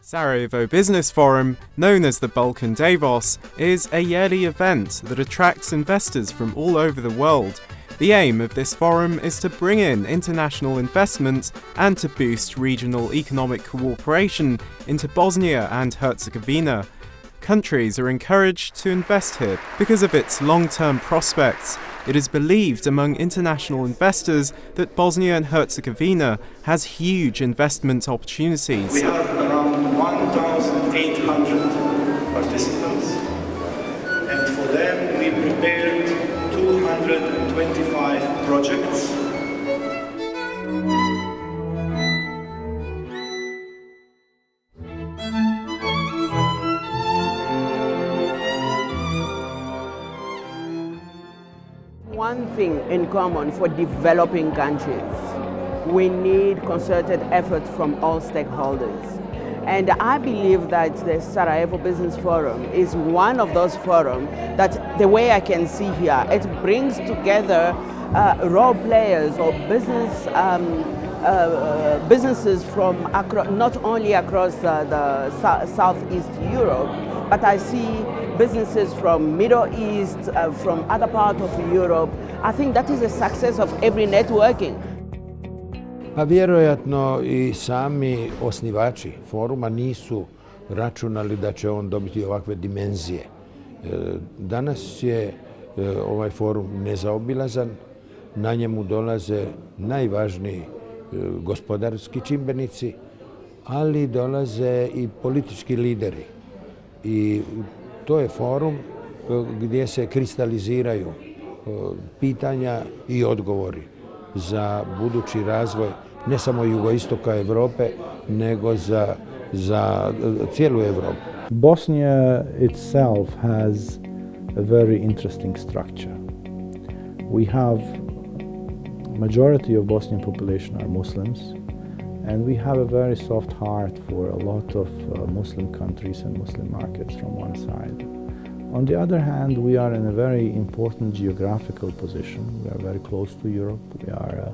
Sarajevo Business Forum, known as the Balkan Davos, is a yearly event that attracts investors from all over the world. The aim of this forum is to bring in international investment and to boost regional economic cooperation into Bosnia and Herzegovina. Countries are encouraged to invest here because of its long-term prospects. It is believed among international investors that Bosnia and Herzegovina has huge investment opportunities. We have around 1,800 participants, and for them we prepared 225 projects. One thing in common for developing countries: we need concerted effort from all stakeholders. And I believe that the Sarajevo Business Forum is one of those forums that, the way I can see here, it brings together role players or businesses from not only across the Southeast Europe, but I see businesses from Middle East, from other parts of Europe. I think that is the success of every networking. Pa vjerojatno i sami osnivači foruma nisu računali da će on dobiti ovakve dimenzije. Danas je ovaj forum nezaobilazan, na njemu dolaze najvažniji gospodarski čimbenici, ali dolaze i politički lideri. I to je forum gdje se kristaliziraju pitanja i odgovori za budući razvoj ne samo jugoistoka Europe, nego za cijelu Europu. Bosnia itself has a very interesting structure. We have majority of Bosnian population are Muslims, and we have a very soft heart for a lot of Muslim countries and Muslim markets from one side. On the other hand, we are in a very important geographical position. We are very close to Europe. We are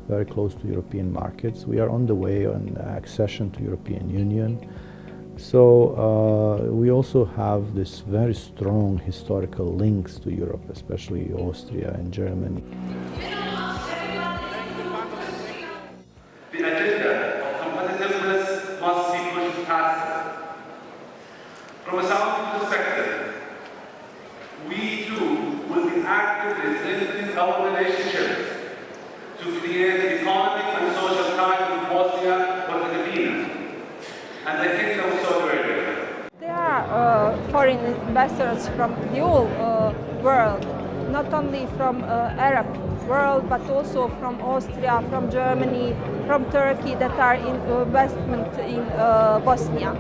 very close to European markets. We are on the way on accession to European Union. So we also have this very strong historical links to Europe, especially Austria and Germany. The agenda of competitiveness must be pushed past. From a Saudi perspective, we too will be actively strengthening our relationships to create economic and social ties with Bosnia and Herzegovina and the Kingdom of Saudi Arabia. There are foreign investors from the whole world, not only from Arab world, but also from Austria, from Germany, from Turkey, that are in investment in Bosnia.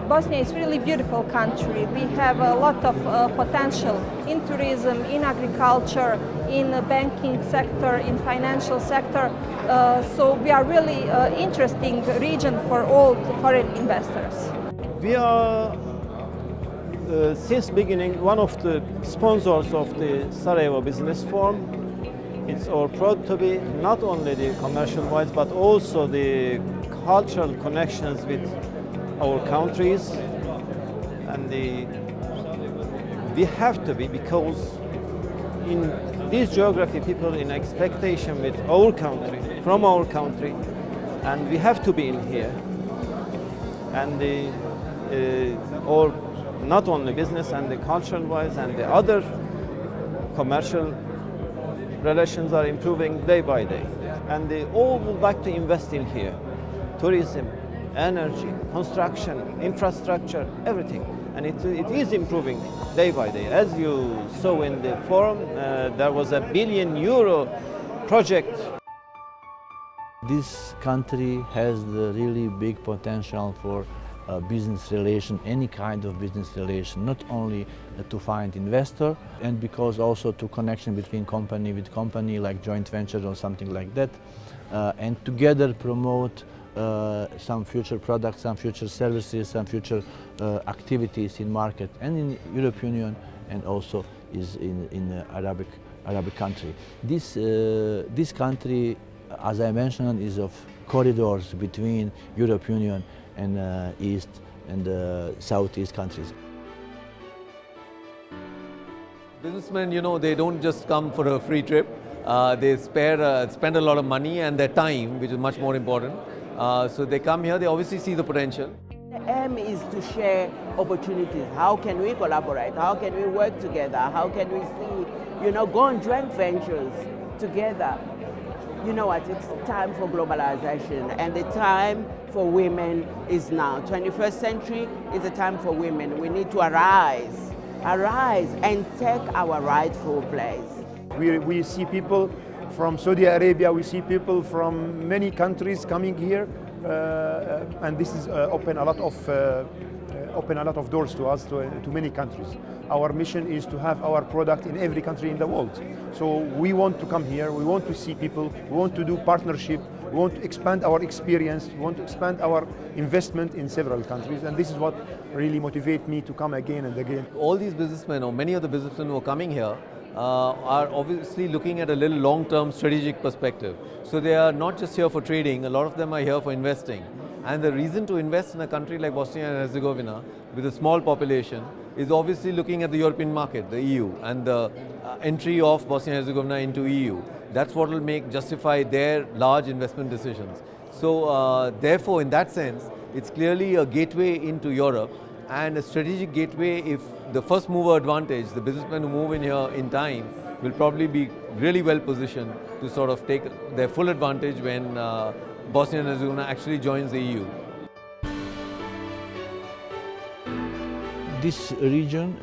Bosnia is a really beautiful country. We have a lot of potential in tourism, in agriculture, in the banking sector, in financial sector. So we are really interesting region for all foreign investors. We are since beginning one of the sponsors of the Sarajevo Business Forum. It's our proud to be not only the commercial wise but also the cultural connections with our countries, and we have to be, because in this geography people in expectation with our country, from our country, and we have to be in here. And or not only business and the cultural wise and the other commercial relations are improving day by day, and they all would like to invest in here. Tourism, energy, construction, infrastructure, everything. And it is improving day by day. As you saw in the forum, there was €1 billion project. This country has the really big potential for business relation, any kind of business relation, not only to find investor, and because also to connection between company with company, like joint venture or something like that, and together promote some future products, some future services, some future activities in market and in European Union, and also is in Arabic country. This country, as I mentioned, is of corridors between European Union and East and Southeast countries. Businessmen, you know, they don't just come for a free trip. They spend a lot of money and their time, which is much more important. So they come here, they obviously see the potential. The aim is to share opportunities. How can we collaborate? How can we work together? How can we see, go on joint ventures together? You know what, it's time for globalization, and the time for women is now. 21st century is a time for women. We need to arise and take our rightful place. We see people from Saudi Arabia, we see people from many countries coming here, and this is open a lot of doors to us, to many countries. Our mission is to have our product in every country in the world. So we want to come here, we want to see people, we want to do partnership, we want to expand our experience, we want to expand our investment in several countries, and this is what really motivates me to come again and again. All these businessmen, or many of the businessmen who are coming here, are obviously looking at a little long-term strategic perspective. So they are not just here for trading, a lot of them are here for investing. And the reason to invest in a country like Bosnia and Herzegovina with a small population is obviously looking at the European market, the EU, and the entry of Bosnia and Herzegovina into EU. That's what will justify their large investment decisions. So therefore, in that sense, it's clearly a gateway into Europe, and a strategic gateway. If the first mover advantage, the businessmen who move in here in time, will probably be really well positioned to sort of take their full advantage when Bosnia and Herzegovina actually joins the EU. This region,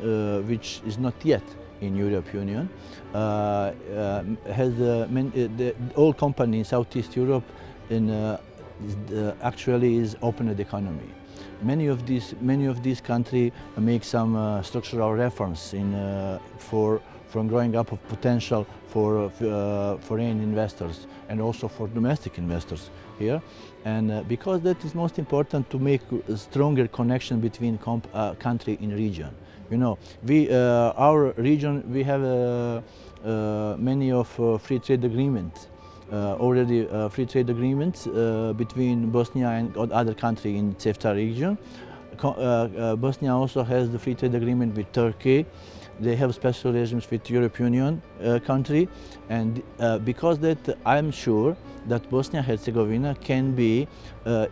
which is not yet in European Union, has all companies in Southeast Europe actually is open economy. Many of these countries make some structural reforms from growing up of potential for foreign investors and also for domestic investors here. And because that is most important to make a stronger connection between country in region. You know, our region, we have many of free trade agreements. Already free trade agreements between Bosnia and other countries in CEFTA region. Bosnia also has the free trade agreement with Turkey. They have special regimes with European Union country, and because that, I'm sure that Bosnia and Herzegovina can be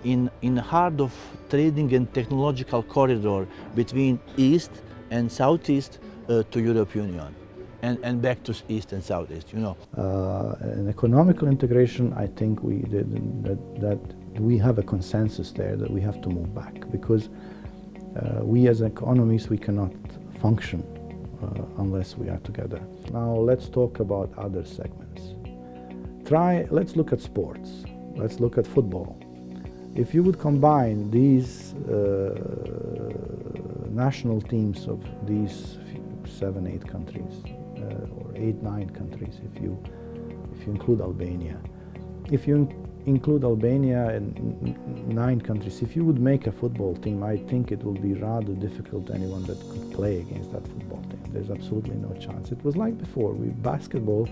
in the heart of trading and technological corridor between East and Southeast to European Union. And back to East and Southeast, you know. In economical integration, I think that we have a consensus there that we have to move back, because we as economies, we cannot function unless we are together. Now let's talk about other segments. Let's look at sports. Let's look at football. If you would combine these national teams of these 7-8 countries, or 8-9 countries if you include Albania. If you include Albania and 9 countries, if you would make a football team, I think it will be rather difficult anyone that could play against that football team. There's absolutely no chance. It was like before, with basketball,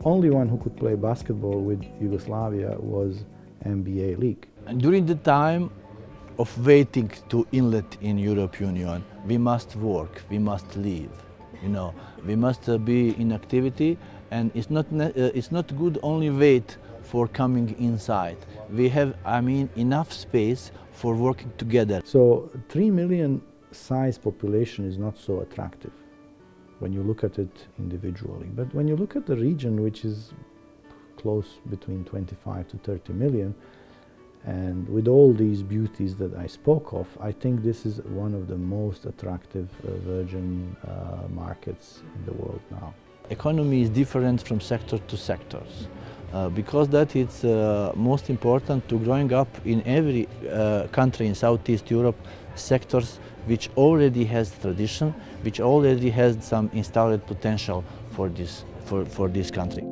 only one who could play basketball with Yugoslavia was NBA League. And during the time of waiting to inlet in European Union, we must work, we must live. You know, we must be in activity, and it's not good only wait for coming inside. We have, enough space for working together. So 3 million size population is not so attractive when you look at it individually. But when you look at the region, which is close between 25 to 30 million, and with all these beauties that I spoke of, I think this is one of the most attractive virgin markets in the world now. Economy is different from sector to sectors. Because that it's most important to growing up in every country in Southeast Europe, sectors which already has tradition, which already has some installed potential for this country.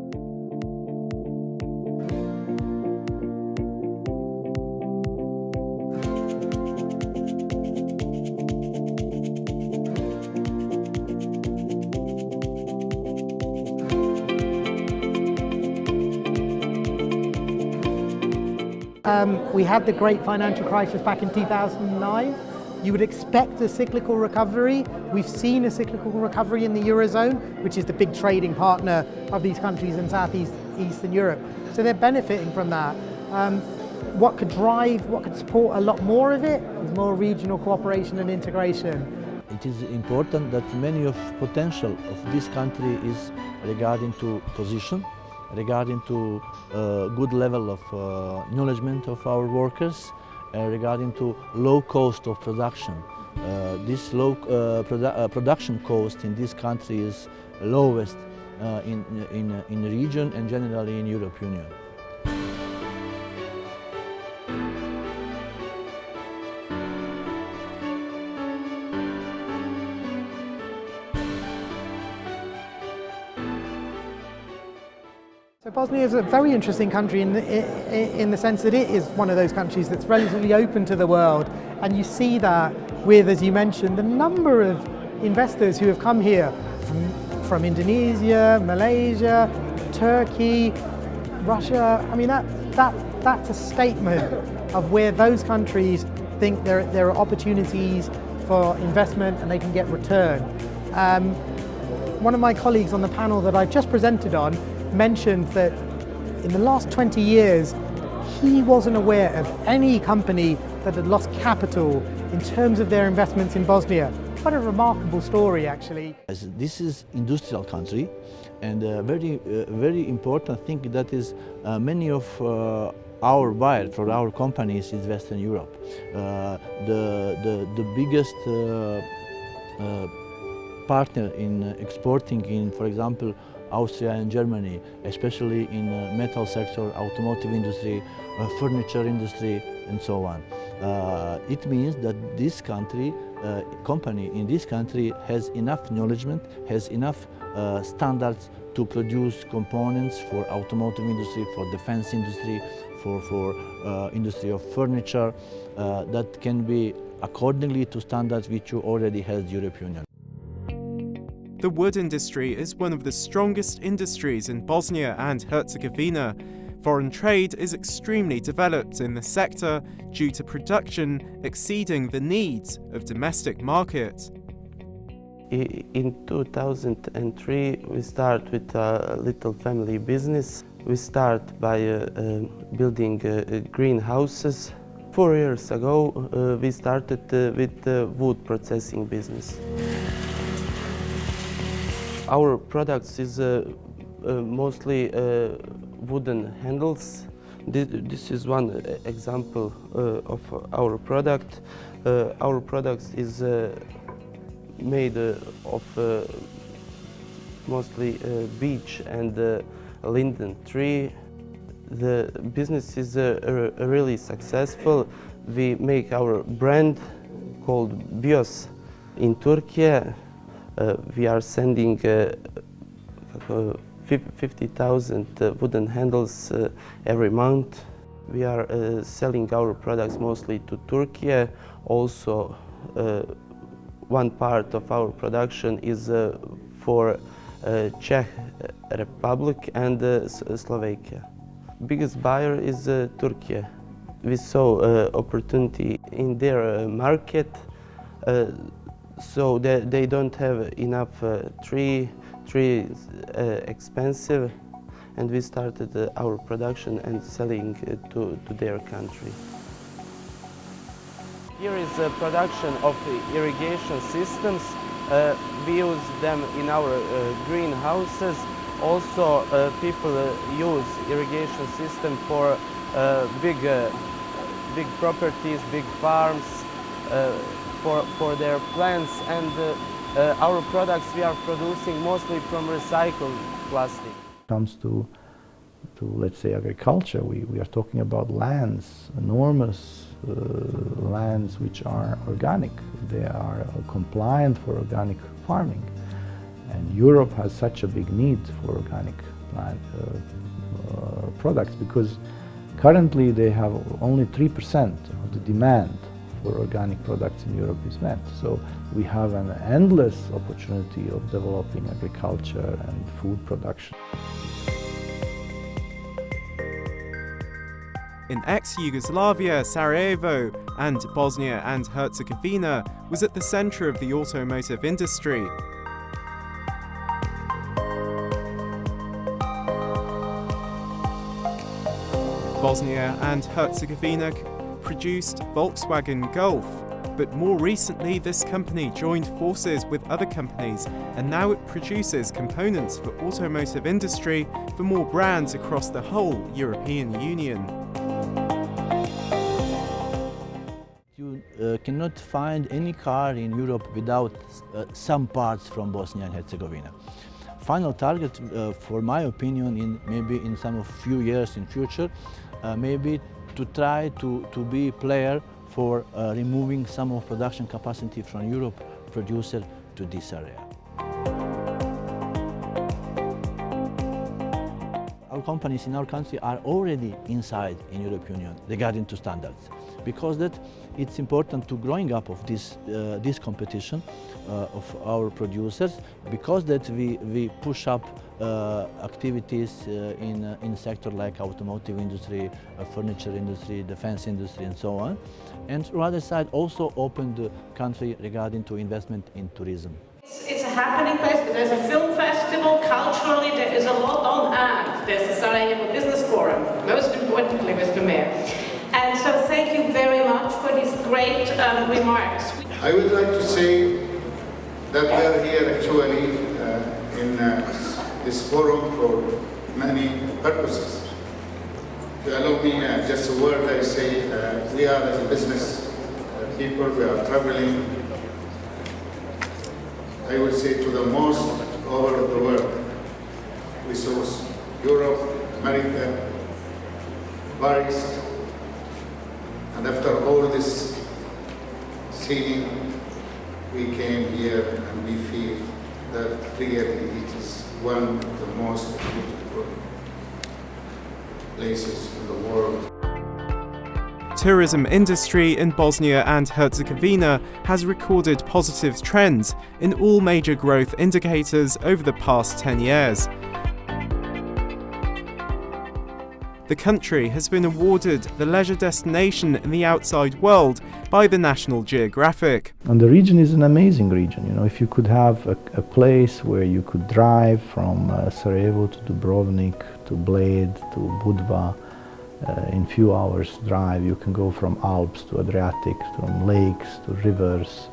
We had the great financial crisis back in 2009. You would expect a cyclical recovery. We've seen a cyclical recovery in the Eurozone, which is the big trading partner of these countries in Eastern Europe. So they're benefiting from that. What could support a lot more of it is more regional cooperation and integration. It is important that many of potential of this country is regarding to position, regarding to good level of acknowledgement of our workers, regarding to low cost of production. This low production cost in this country is lowest in the region and generally in European Union. So Bosnia is a very interesting country in the sense that it is one of those countries that's relatively open to the world, and you see that with, as you mentioned, the number of investors who have come here from Indonesia, Malaysia, Turkey, Russia. I mean, that's a statement of where those countries think there are opportunities for investment and they can get return. One of my colleagues on the panel that I just presented on mentioned that in the last 20 years he wasn't aware of any company that had lost capital in terms of their investments in Bosnia. What a remarkable story, actually. This is industrial country, and very important thing that is many of our buyers for our companies is Western Europe. The biggest partner in exporting in, for example, Austria and Germany, especially in metal sector, automotive industry, furniture industry, and so on. It means that this country, company in this country has enough acknowledgement, has enough standards to produce components for automotive industry, for defense industry, for industry of furniture, that can be accordingly to standards which already has the European Union. The wood industry is one of the strongest industries in Bosnia and Herzegovina. Foreign trade is extremely developed in the sector due to production exceeding the needs of domestic market. In 2003 we start with a little family business. We start by building greenhouses. 4 years ago we started with the wood processing business. Our products is mostly wooden handles. This is one example of our product. Our product is made of mostly beech and linden tree. The business is really successful. We make our brand called Bios in Turkey. We are sending 50,000 wooden handles every month. We are selling our products mostly to Turkey. Also, one part of our production is for Czech Republic and Slovakia. Biggest buyer is Turkey. We saw opportunity in their market. So they don't have enough tree is expensive, and we started our production and selling to their country. Here is a production of irrigation systems. We use them in our greenhouses. Also, people use irrigation system for big properties, big farms, for their plants, and our products we are producing mostly from recycled plastic. When it comes to let's say agriculture, we are talking about lands, enormous lands which are organic. They are compliant for organic farming, and Europe has such a big need for organic products because currently they have only 3% of the demand for organic products in Europe is met. So we have an endless opportunity of developing agriculture and food production. in ex-Yugoslavia, Sarajevo, and Bosnia and Herzegovina was at the centre of the automotive industry. Bosnia and Herzegovina produced Volkswagen Golf, but more recently this company joined forces with other companies and now it produces components for automotive industry for more brands across the whole European Union. You cannot find any car in Europe without some parts from Bosnia and Herzegovina. Final target, for my opinion, maybe in some few years in future, maybe to try to be a player for removing some of production capacity from Europe producer to this area. Our companies in our country are already inside in European Union regarding to standards, because that it's important to growing up of this competition of our producers, because that we push up activities in sector like automotive industry, furniture industry, defense industry and so on. And on the other side also open the country regarding to investment in tourism. It's a happening place. There's a film festival. Culturally, there is a lot on hand. There's the Sarajevo Business Forum, most importantly, Mr. Mayor. And so thank you very much for these great remarks. I would like to say that we are here actually in this forum for many purposes. If you allow me just a word, I say we are as a business people, we are traveling, I would say, to the most over the world. We saw Europe, America, Paris, and after all this seeing, we came here and we feel that really it is one of the most beautiful places in the world. Tourism industry in Bosnia and Herzegovina has recorded positive trends in all major growth indicators over the past 10 years. The country has been awarded the leisure destination in the outside world by the National Geographic. And the region is an amazing region. You know, if you could have a place where you could drive from Sarajevo to Dubrovnik, to Bled, to Budva, in few hours drive, you can go from Alps to Adriatic, from lakes to rivers.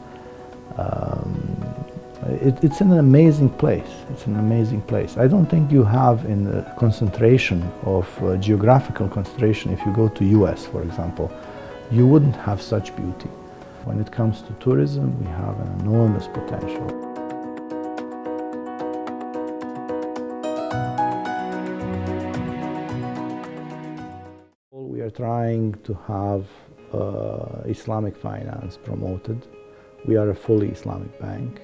It's an amazing place. It's an amazing place. I don't think you have in the concentration of geographical concentration. If you go to US, for example, you wouldn't have such beauty. When it comes to tourism, we have an enormous potential. We are trying to have Islamic finance promoted. We are a fully Islamic bank.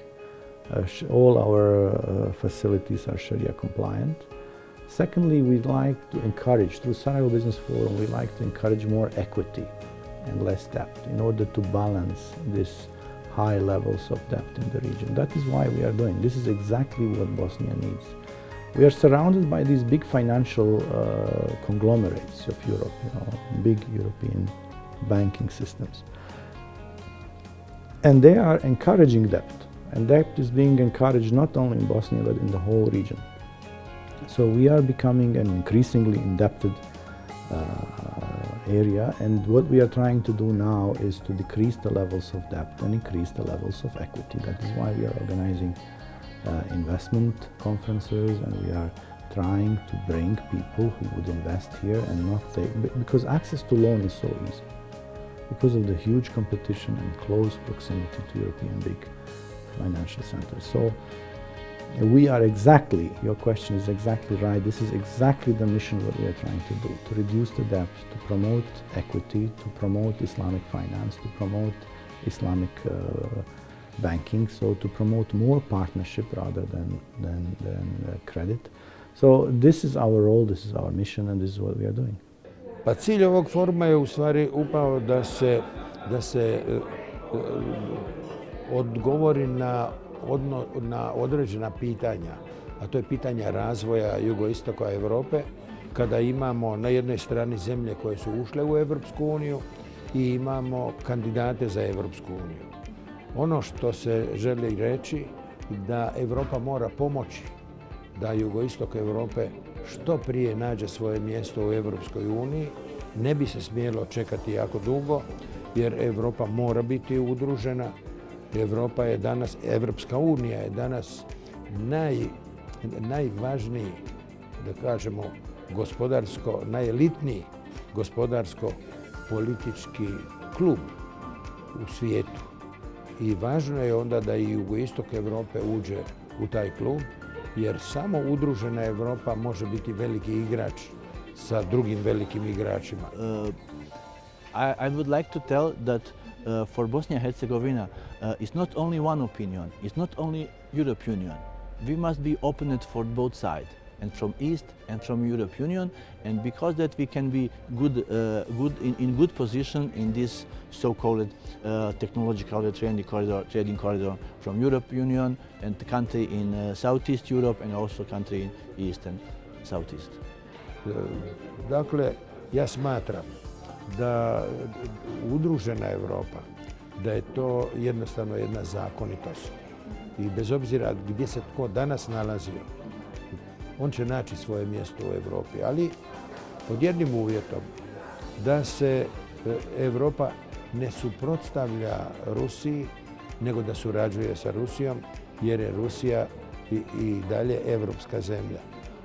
All our facilities are Sharia compliant. Secondly, we'd like to encourage, through Sarajevo Business Forum, we like to encourage more equity and less debt in order to balance these high levels of debt in the region. That is why we are doing. This is exactly what Bosnia needs. We are surrounded by these big financial conglomerates of Europe, big European banking systems. And they are encouraging debt. And debt is being encouraged not only in Bosnia, but in the whole region. So we are becoming an increasingly indebted area, and what we are trying to do now is to decrease the levels of debt and increase the levels of equity. That is why we are organizing investment conferences, and we are trying to bring people who would invest here and not take, because access to loan is so easy, because of the huge competition and close proximity to European big financial centers. So we are exactly, your question is exactly right, this is exactly the mission what we are trying to do, to reduce the debt, to promote equity, to promote Islamic finance, to promote Islamic banking, so to promote more partnership rather than credit. So this is our role, this is our mission, and this is what we are doing. Pa cilj ovog foruma je u stvari upravo da se odgovori na određena pitanja, a to je pitanja razvoja jugoistoka Europe, kada imamo na jednoj strani zemlje koje su ušle u Europsku uniju i imamo kandidate za Europsku uniju. Ono što se želi reći da Europa mora pomoći da jugoistok Europe što prije nađe svoje mjesto u Europskoj uniji. Ne bi se smjelo čekati jako dugo jer Europa mora biti udružena. Europska unija je danas najvažniji, da kažemo, najelitniji gospodarsko-politički klub u svijetu. I važno je onda da i jugoistok Europe uđe u taj klub, jer samo udružena Europa može biti veliki igrač sa drugim velikim igračima. I would like to tell that for Bosnia and Herzegovina, it's not only one opinion, it's not only European Union. We must be open for both sides, and from East and from European Union, and because that we can be in good position in this so-called technological trading corridor from European Union and the country in Southeast Europe and also country in East and Southeast. Dakle, ja smatram da udružena Europa, da je to jednostavno jedna zakonitost. I bez obzira gdje se tko danas nalazio, on će naći svoje mjesto u Europi, ali pod jednim uvjetom da se Europa ne suprotstavlja Rusiji, nego da surađuje sa Rusijom, jer je Rusija i dalje europska zemlja.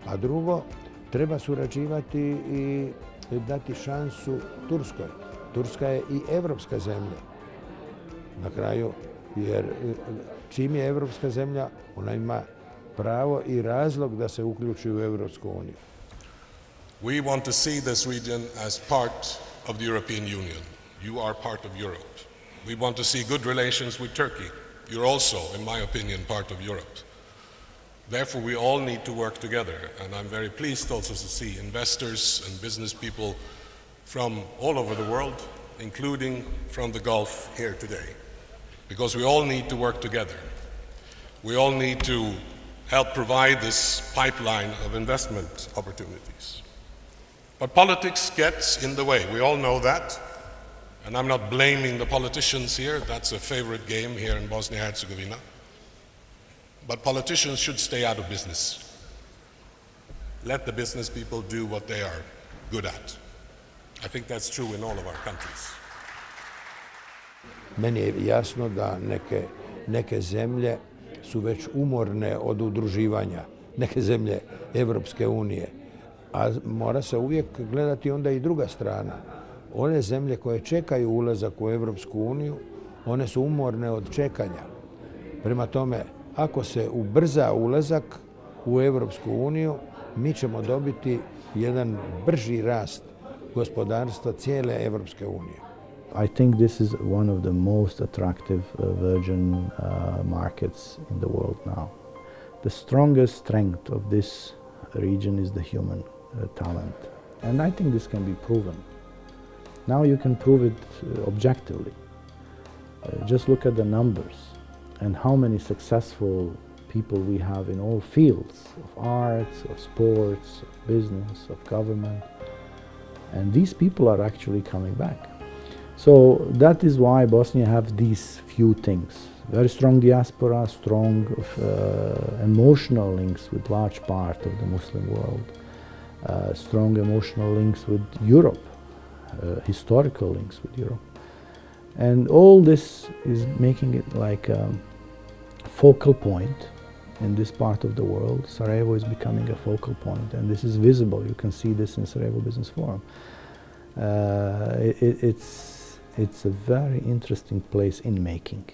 A drugo, treba surađivati i dati šansu Turskoj. Turska je i europska zemlja. Na kraju, jer čim je europska zemlja, ona ima pravo i razlog da se uključi u Europsku uniju. We want to see this region as part of the European Union. You are part of Europe. We want to see good relations with Turkey. You're also, in my opinion, part of Europe. Therefore, we all need to work together, and I'm very pleased also to see investors and business people from all over the world, including from the Gulf here today, because we all need to work together. We all need to help provide this pipeline of investment opportunities. But politics gets in the way. We all know that, and I'm not blaming the politicians here. That's a favorite game here in Bosnia and Herzegovina. But politicians should stay out of business. Let the business people do what they are good at. I think that's true in all of our countries. Meni je jasno da neke zemlje su već umorne od udruživanja, neke zemlje Europske unije. A mora se uvijek gledati onda i druga strana. One zemlje koje čekaju ulazak u Europsku uniju, one su umorne od čekanja. Prema tome, ako se ubrza ulazak u Europsku uniju, mi ćemo dobiti jedan brži rast gospodarstva cijele Europske unije. I think this is one of the most attractive virgin markets in the world now. The strongest strength of this region is the human talent. And I think this can be proven. Now you can prove it objectively. Just look at the numbers and how many successful people we have in all fields of arts, of sports, of business, of government. And these people are actually coming back. So that is why Bosnia have these few things. Very strong diaspora, strong emotional links with large part of the Muslim world, strong emotional links with Europe, historical links with Europe. And all this is making it like a focal point in this part of the world. Sarajevo is becoming a focal point, and this is visible. You can see this in Sarajevo Business Forum. It's a very interesting place in making.